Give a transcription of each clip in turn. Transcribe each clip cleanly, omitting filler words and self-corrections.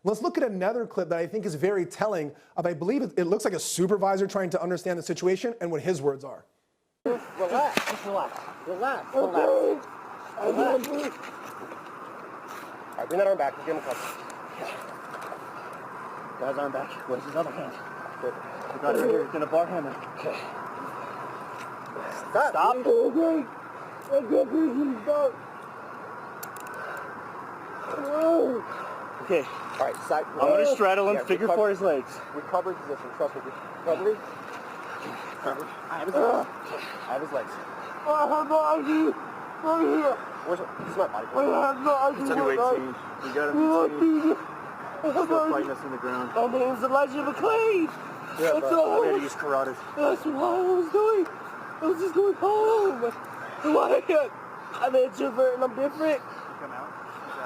Let's look at another clip that I think is very telling of, I believe it looks like a supervisor trying to understand the situation and what his words are. Relax, just relax. Relax, relax. Relax. All right, bring that arm back. Give him a couple. Guy's arm back. Where's his other hand? Good. We got it right here. It's in a bar hammer. Okay. Stop. Stop. Okay. I can't breathe. Stop. Okay. All right, side. I'm going to straddle him, figure for his legs. Recovery position. Trust me. Recovery. Recovery. I have his legs. I have his legs. I have no idea. Right here. Where's it? It's not body. I have no idea. It's under 18. We got him. Still fighting us in the ground. My name's Elijah McClain. Yeah, that's all. I'm going to use carotid. That's what I was doing. I was just going home. Why? I'm an introvert and I'm different. Come out?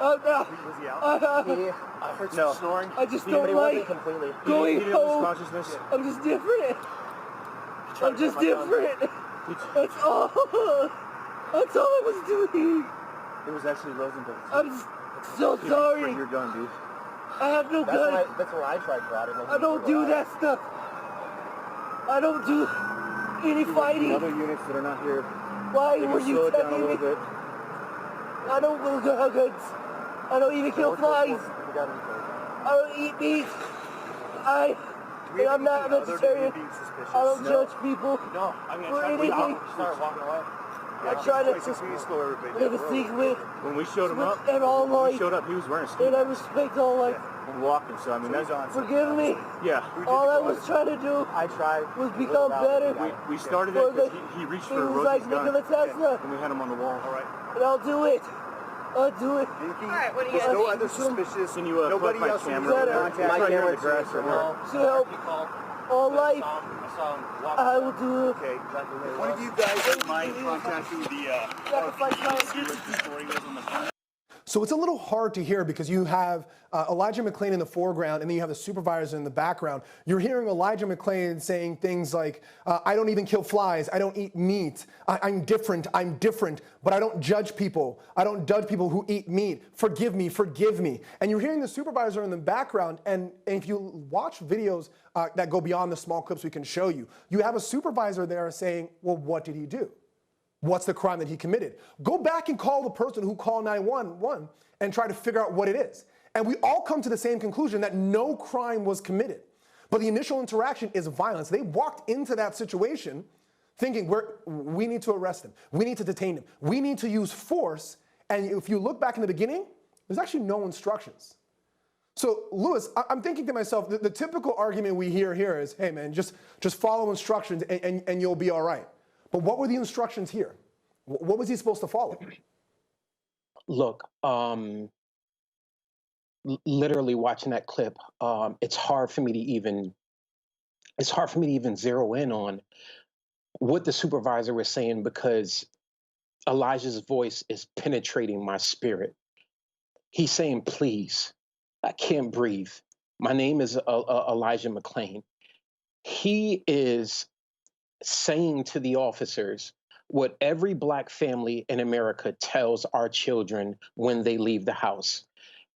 No. Was he out? I heard some snoring. I just don't like completely. Going home. I'm just different. I'm just different. That's all. That's all I was doing. It was actually Rosenberg. I'm so sorry. You're done, dude. I have no gun. That's where I tried karate. I don't do that stuff. I don't do any fighting. Other units that are not here. Why were you telling me? I don't go guns. I don't even kill flies. I don't eat meat. I'm not a vegetarian. I don't judge people for anything. I try to live a secret. When we showed him up, he was wearing skis. And I respect all life. And walking, so I mean, that's on. Forgive me. Yeah. All I was trying to do was become better. We started it because he reached for Rosie's gun. And we had him on the wall. All right. And I'll do it. I'll do it. All right, what do you There's no other suspicious. Can you nobody else camera? My camera in the grass or where? To help all life. I will do it. Okay. One of you guys might contact you the So it's a little hard to hear because you have Elijah McClain in the foreground and then you have the supervisor in the background. You're hearing Elijah McClain saying things like, I don't even kill flies, I don't eat meat, I'm different, but I don't judge people. I don't judge people who eat meat. Forgive me, forgive me. And you're hearing the supervisor in the background, and if you watch videos that go beyond the small clips we can show you, you have a supervisor there saying, well, what did he do? What's the crime that he committed? Go back and call the person who called 911 and try to figure out what it is. And we all come to the same conclusion that no crime was committed. But the initial interaction is violence. They walked into that situation thinking, we need to arrest him. We need to detain him. We need to use force. And if you look back in the beginning, there's actually no instructions. So, Louis, I'm thinking to myself, the typical argument we hear here is, hey, man, just follow instructions and you'll be all right. But what were the instructions here? What was he supposed to follow? Look, literally watching that clip, it's hard for me to even zero in on what the supervisor was saying because Elijah's voice is penetrating my spirit. He's saying, please, I can't breathe. My name is Elijah McClain. He is saying to the officers what every Black family in America tells our children when they leave the house.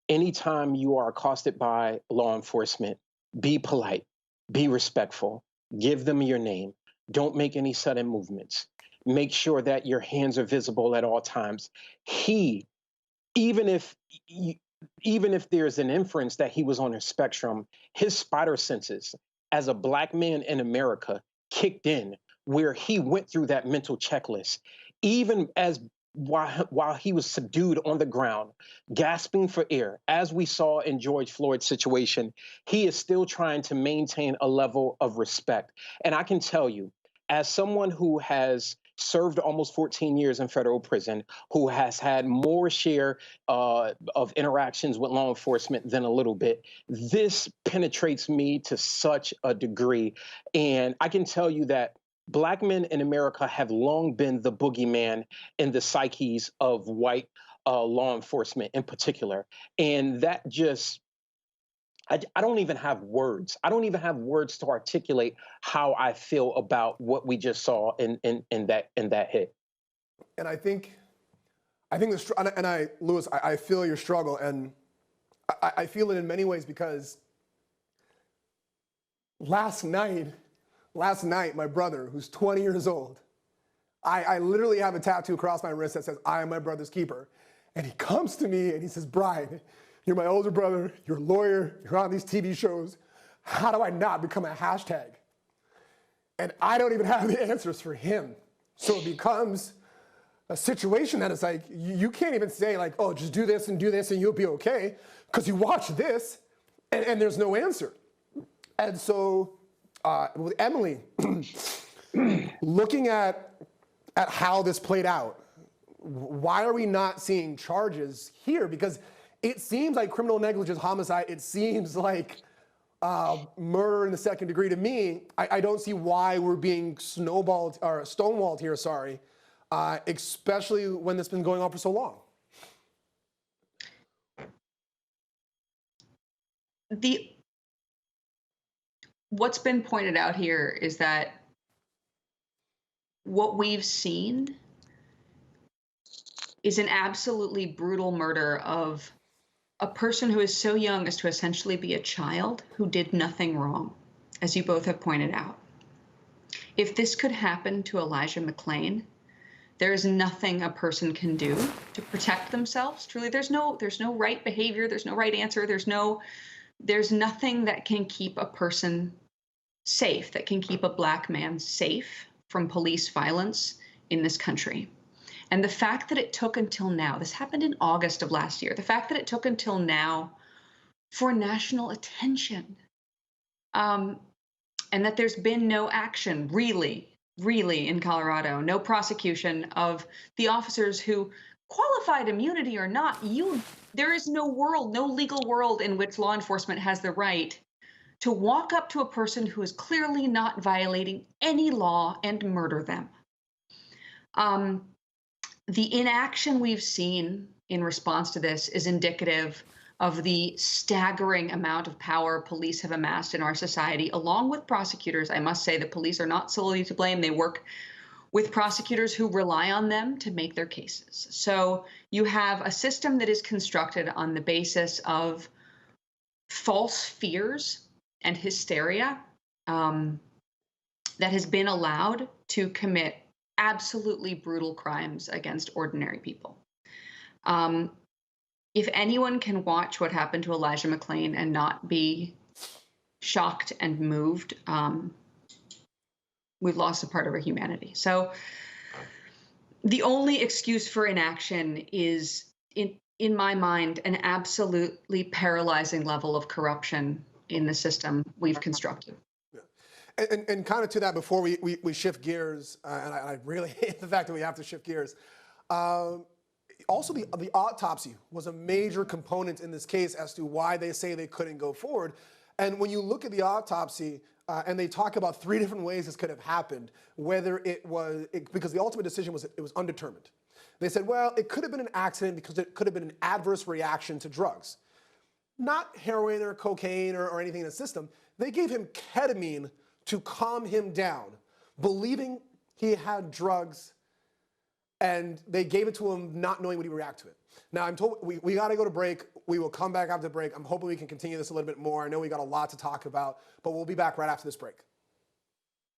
Anytime you are accosted by law enforcement, be polite, be respectful, give them your name, don't make any sudden movements, make sure that your hands are visible at all times. He, even if there's an inference that he was on a spectrum, his spider senses as a Black man in America kicked in, where he went through that mental checklist, even as while he was subdued on the ground, gasping for air, as we saw in George Floyd's situation, he is still trying to maintain a level of respect. And I can tell you, as someone who has served almost 14 years in federal prison, who has had more share of interactions with law enforcement than a little bit, this penetrates me to such a degree. And I can tell you that Black men in America have long been the boogeyman in the psyches of white law enforcement in particular. And that just, I don't even have words. I don't even have words to articulate how I feel about what we just saw in that hit. And I think Louis, I feel your struggle, and I feel it in many ways because last night, my brother, who's 20 years old, I literally have a tattoo across my wrist that says, I am my brother's keeper. And he comes to me and he says, Brian, you're my older brother, you're a lawyer, you're on these TV shows. How do I not become a hashtag? And I don't even have the answers for him. So it becomes a situation that is like, you can't even say like, oh, just do this and you'll be okay. Because you watch this and there's no answer. And so with Emily, looking at how this played out, why are we not seeing charges here? Because it seems like criminal negligence, homicide, it seems like murder in the second degree to me. I don't see why we're being stonewalled here, sorry, especially when this has been going on for so long. What's been pointed out here is that what we've seen is an absolutely brutal murder of a person who is so young as to essentially be a child who did nothing wrong, as you both have pointed out. If this could happen to Elijah McClain, there is nothing a person can do to protect themselves. Truly, there's no right behavior, there's no right answer, there's nothing that can keep a person safe, that can keep a Black man safe from police violence in this country. And the fact that it took until now, this happened in August of last year, the fact that it took until now for national attention, and that there's been no action, really, in Colorado, no prosecution of the officers who, qualified immunity or not, there is no legal world in which law enforcement has the right to walk up to a person who is clearly not violating any law and murder them. The inaction we've seen in response to this is indicative of the staggering amount of power police have amassed in our society, along with prosecutors. I must say the police are not solely to blame. They work with prosecutors who rely on them to make their cases. So you have a system that is constructed on the basis of false fears and hysteria that has been allowed to commit absolutely brutal crimes against ordinary people. If anyone can watch what happened to Elijah McClain and not be shocked and moved, we've lost a part of our humanity. So the only excuse for inaction is, in my mind, an absolutely paralyzing level of corruption in the system we've constructed. And kind of to that, before we shift gears, and I really hate the fact that we have to shift gears, also the autopsy was a major component in this case as to why they say they couldn't go forward. And when you look at the autopsy, and they talk about 3 different ways this could have happened, whether because the ultimate decision was it was undetermined. They said, well, it could have been an accident because it could have been an adverse reaction to drugs. Not heroin or cocaine or anything in the system. They gave him ketamine to calm him down, believing he had drugs, and they gave it to him not knowing would he react to it. Now, I'm told we got to go to break. We will come back after the break. I'm hoping we can continue this a little bit more. I know we got a lot to talk about, but we'll be back right after this break.